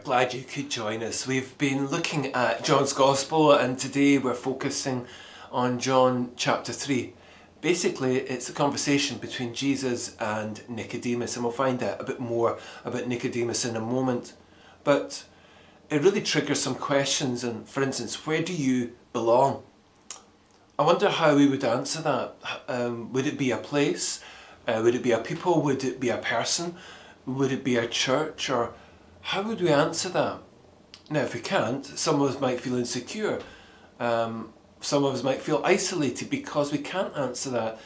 glad you could join us. We've been looking at John's Gospel and today we're focusing on John chapter 3. Basically, it's a conversation between Jesus and Nicodemus, and we'll find out a bit more about Nicodemus in a moment. But it really triggers some questions, and for instance, where do you belong? I wonder how we would answer that. Would it be a place? Would it be a people? Would it be a person? Would it be a church? Or how would we answer that? Now, if we can't, some of us might feel insecure. Some of us might feel isolated because we can't answer that.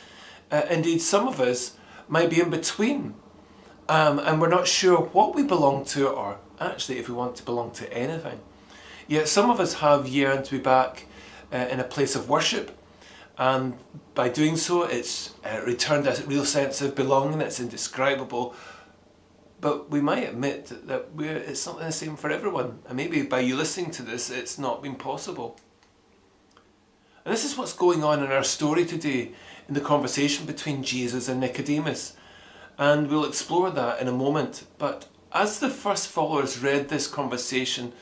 Indeed, some of us might be in between. And we're not sure what we belong to, or actually if we want to belong to anything. Yet some of us have yearned to be back in a place of worship. And by doing so, it's returned a real sense of belonging. It's indescribable. But we might admit that it's not the same for everyone. And maybe by you listening to this, it's not been possible. And this is what's going on in our story today, in the conversation between Jesus and Nicodemus. And we'll explore that in a moment. But as the first followers read this conversation,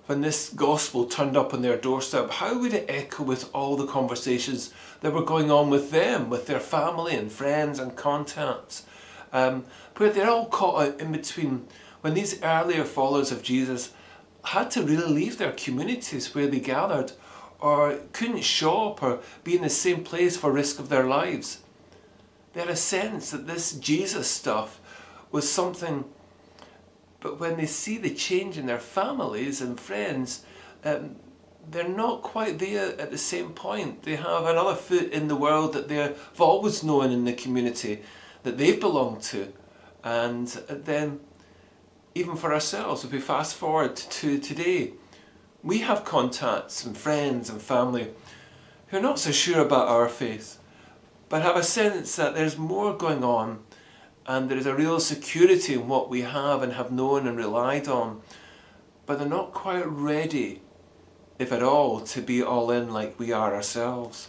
when this gospel turned up on their doorstep, how would it echo with all the conversations that were going on with them, with their family and friends and contacts? Where they're all caught in between, when these earlier followers of Jesus had to really leave their communities where they gathered, or couldn't shop or be in the same place for risk of their lives. They had a sense that this Jesus stuff was something, but when they see the change in their families and friends, they're not quite there at the same point. They have another foot in the world that they've always known in the community that they've belonged to. And then, even for ourselves, if we fast forward to today, we have contacts and friends and family who are not so sure about our faith, but have a sense that there's more going on and there is a real security in what we have and have known and relied on, but they're not quite ready, if at all, to be all in like we are ourselves.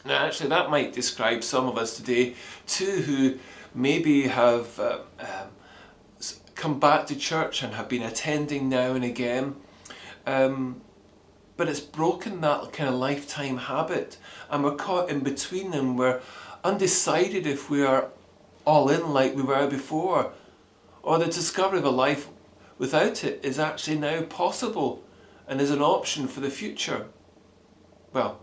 Now actually that might describe some of us today too, who maybe have come back to church and have been attending now and again, but it's broken that kind of lifetime habit, and we're caught in between, and we're undecided if we are all in like we were before, or the discovery of a life without it is actually now possible and is an option for the future. Well,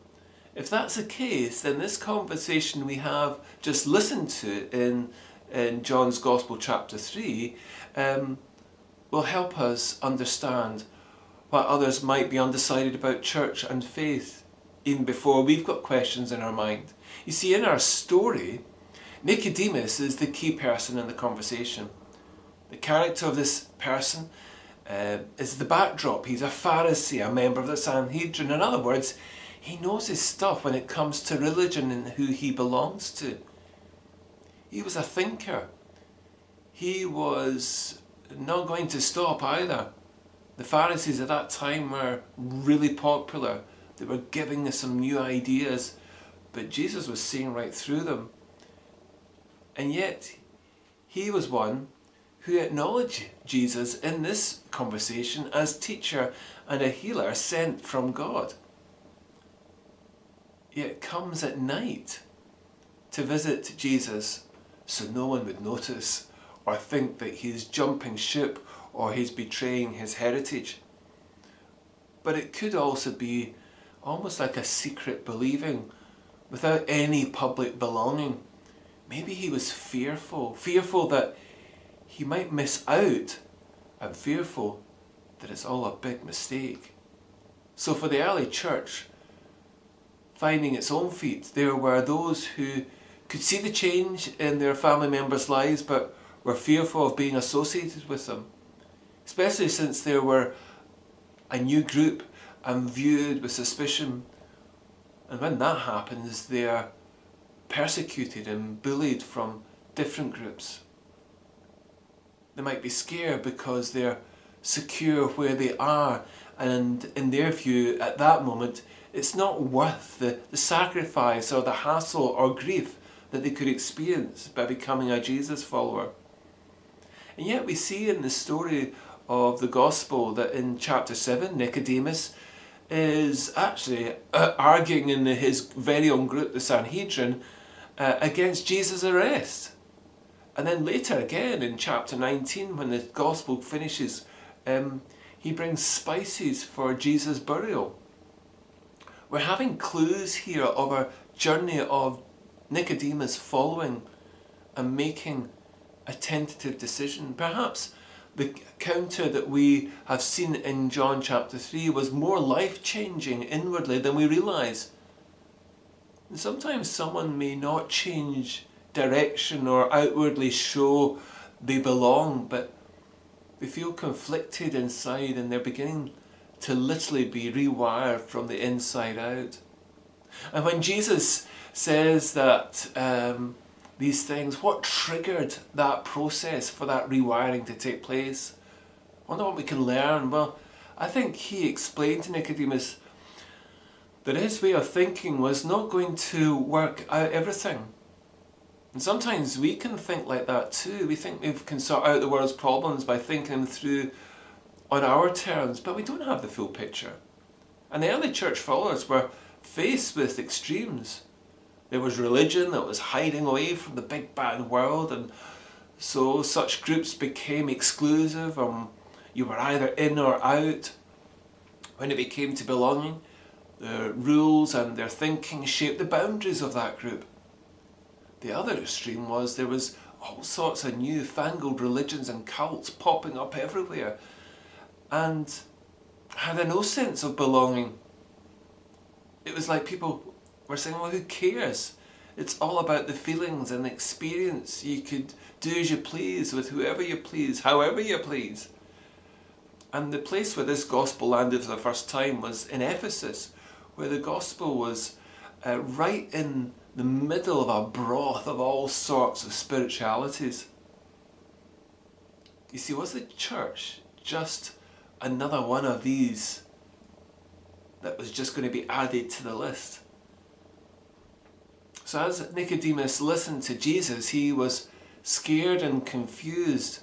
if that's the case, then this conversation we have just listened to in John's Gospel chapter 3 will help us understand what others might be undecided about church and faith, even before we've got questions in our mind. You see, in our story, Nicodemus is the key person in the conversation. The character of this person is the backdrop. He's a Pharisee, a member of the Sanhedrin. In other words, he knows his stuff when it comes to religion and who he belongs to. He was a thinker. He was not going to stop either. The Pharisees at that time were really popular. They were giving us some new ideas, but Jesus was seeing right through them. And yet, he was one who acknowledged Jesus in this conversation as teacher and a healer sent from God. Yet comes at night to visit Jesus so no one would notice or think that he's jumping ship or he's betraying his heritage. But it could also be almost like a secret believing without any public belonging. Maybe he was fearful that he might miss out, and fearful that it's all a big mistake. So for the early church, finding its own feet, there were those who could see the change in their family members' lives but were fearful of being associated with them, especially since they were a new group and viewed with suspicion. And when that happens, they are persecuted and bullied from different groups. They might be scared because they're secure where they are, and in their view at that moment it's not worth the sacrifice or the hassle or grief that they could experience by becoming a Jesus follower. And yet we see in the story of the Gospel that in chapter 7, Nicodemus is actually arguing in his very own group, the Sanhedrin, against Jesus' arrest. And then later again in chapter 19, when the Gospel finishes, he brings spices for Jesus' burial. We're having clues here of a journey of Nicodemus following and making a tentative decision. Perhaps the counter that we have seen in John chapter 3 was more life-changing inwardly than we realise. And sometimes someone may not change direction or outwardly show they belong, but they feel conflicted inside and they're beginning to literally be rewired from the inside out. And when Jesus says that these things, what triggered that process for that rewiring to take place? I wonder what we can learn. Well, I think he explained to Nicodemus that his way of thinking was not going to work out everything. And sometimes we can think like that too. We think we can sort out the world's problems by thinking them through on our terms, but we don't have the full picture. And the early church followers were faced with extremes. There was religion that was hiding away from the big bad world, and so such groups became exclusive, you were either in or out. When it came to belonging, their rules and their thinking shaped the boundaries of that group. The other extreme was there was all sorts of new-fangled religions and cults popping up everywhere, and had no sense of belonging. It was like people were saying, well, who cares? It's all about the feelings and the experience. You could do as you please with whoever you please, however you please. And the place where this gospel landed for the first time was in Ephesus, where the gospel was right in the middle of a broth of all sorts of spiritualities. You see, was the church just another one of these that was just going to be added to the list? So as Nicodemus listened to Jesus, he was scared and confused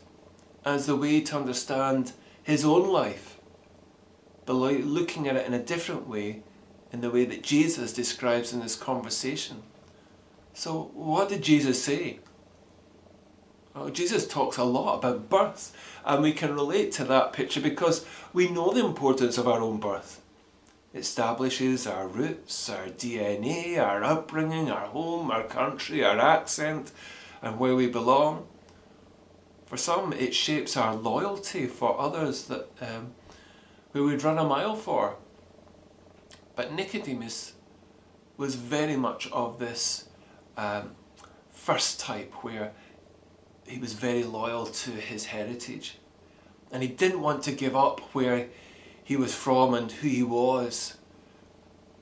as the way to understand his own life, but looking at it in a different way, in the way that Jesus describes in this conversation. So what did Jesus say? Well, Jesus talks a lot about birth, and we can relate to that picture because we know the importance of our own birth. It establishes our roots, our DNA, our upbringing, our home, our country, our accent, and where we belong. For some, it shapes our loyalty for others that we would run a mile for. But Nicodemus was very much of this first type, where he was very loyal to his heritage, and he didn't want to give up where he was from and who he was.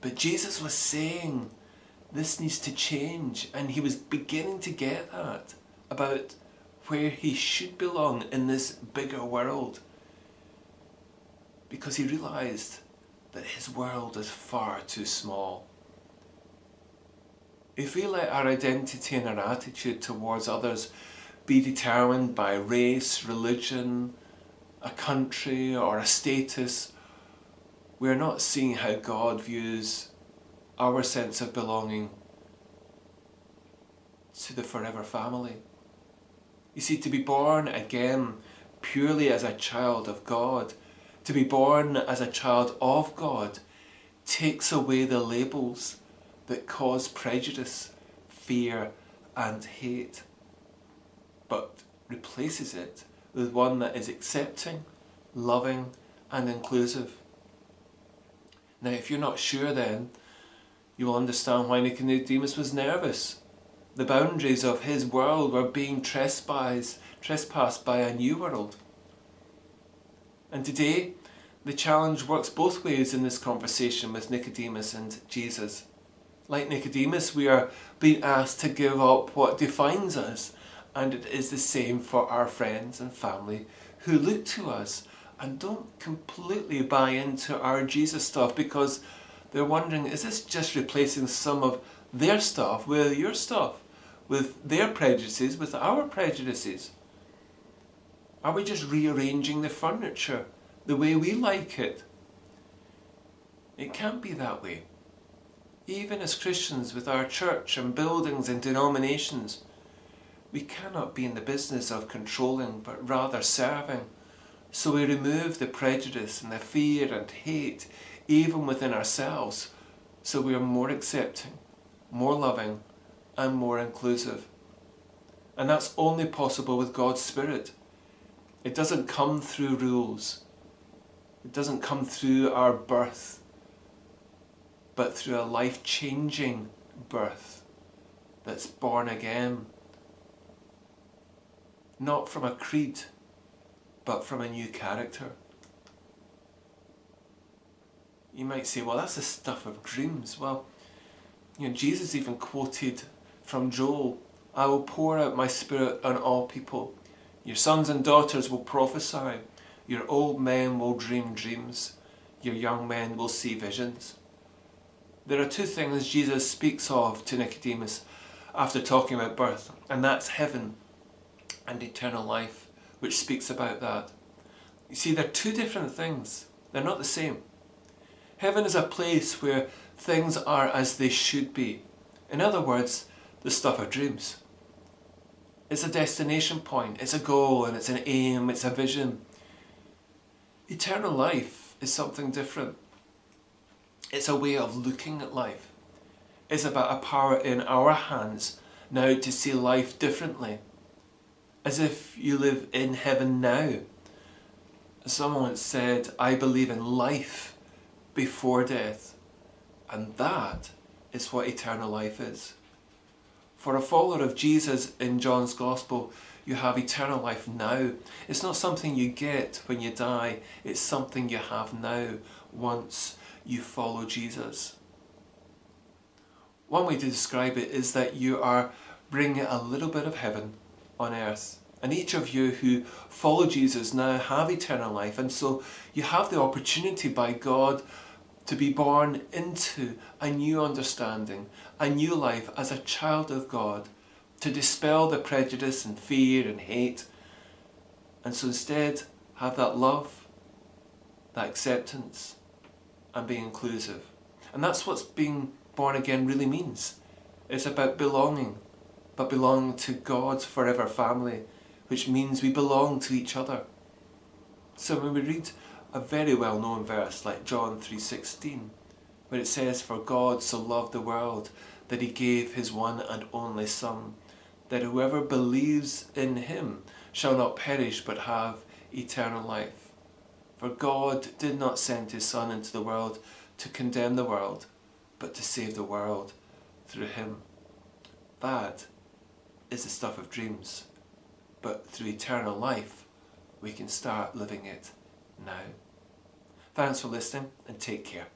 But Jesus was saying this needs to change, and he was beginning to get that about where he should belong in this bigger world, because he realised that his world is far too small. If we let our identity and our attitude towards others be determined by race, religion, a country or a status, we're not seeing how God views our sense of belonging to the forever family. You see, to be born again purely as a child of God, to be born as a child of God, takes away the labels that cause prejudice, fear and hate, but replaces it with one that is accepting, loving and inclusive. Now, if you're not sure, then you will understand why Nicodemus was nervous. The boundaries of his world were being trespassed by a new world. And today, the challenge works both ways in this conversation with Nicodemus and Jesus. Like Nicodemus, we are being asked to give up what defines us, and it is the same for our friends and family who look to us and don't completely buy into our Jesus stuff, because they're wondering, is this just replacing some of their stuff with your stuff, with their prejudices, with our prejudices? Are we just rearranging the furniture the way we like it? It can't be that way. Even as Christians with our church and buildings and denominations, we cannot be in the business of controlling, but rather serving. So we remove the prejudice and the fear and hate, even within ourselves, so we are more accepting, more loving, and more inclusive. And that's only possible with God's Spirit. It doesn't come through rules. It doesn't come through our birth, but through a life-changing birth that's born again. Not from a creed, but from a new character. You might say, well, that's the stuff of dreams. Well, Jesus even quoted from Joel, I will pour out my Spirit on all people. Your sons and daughters will prophesy. Your old men will dream dreams. Your young men will see visions. There are two things Jesus speaks of to Nicodemus after talking about birth, and that's heaven and eternal life, which speaks about that. You see, they're two different things. They're not the same. Heaven is a place where things are as they should be. In other words, the stuff of dreams. It's a destination point, it's a goal, and it's an aim, it's a vision. Eternal life is something different. It's a way of looking at life. It's about a power in our hands now to see life differently. As if you live in heaven now. Someone once said, I believe in life before death. And that is what eternal life is. For a follower of Jesus in John's Gospel, you have eternal life now. It's not something you get when you die. It's something you have now once you follow Jesus. One way to describe it is that you are bringing a little bit of heaven on earth. And each of you who follow Jesus now have eternal life. And so you have the opportunity by God to be born into a new understanding, a new life as a child of God, to dispel the prejudice and fear and hate. And so instead have that love, that acceptance, and be inclusive. And that's what being born again really means. It's about belonging, but belonging to God's forever family, which means we belong to each other. So when we read a very well-known verse like John 3:16, where it says, For God so loved the world that he gave his one and only Son, that whoever believes in him shall not perish but have eternal life. For God did not send his Son into the world to condemn the world, but to save the world through him. That is the stuff of dreams. But through eternal life, we can start living it now. Thanks for listening and take care.